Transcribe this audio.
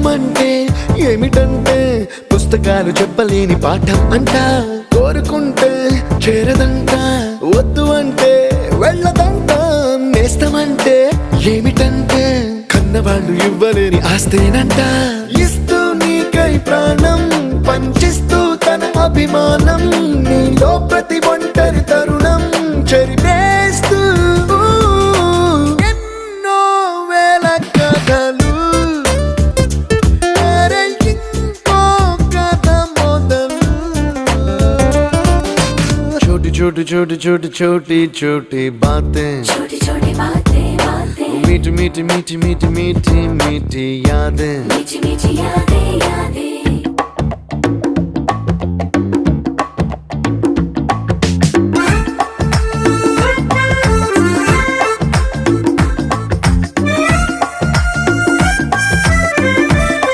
అంటే ఏమిటంటే పుస్తకాలు చెప్పలేని పాఠం అంట. కోరుకుంటే చేరదంట, వద్దు అంటే వెళ్ళదంట. నేస్తమంటే ఏమిటంటే కన్నవాళ్ళు ఇవ్వలేని ఆస్తేనంట. ఇస్తూ నీకై ప్రాణం పంచిస్తూ తన అభిమానం, నీలో ప్రతి ఒంటరి తరుణం చెరిపేస్తూ ఎన్నో వేల కథలు. అరే ఇంకో కథ మొదలు. छोटी छोटी छोटी छोटी छोटी छोटी बातें, छोटी छोटी बातें बातें, मीठी मीठी मीठी मीठी मीठी मीठी यादें, मीठी मीठी यादें यादें.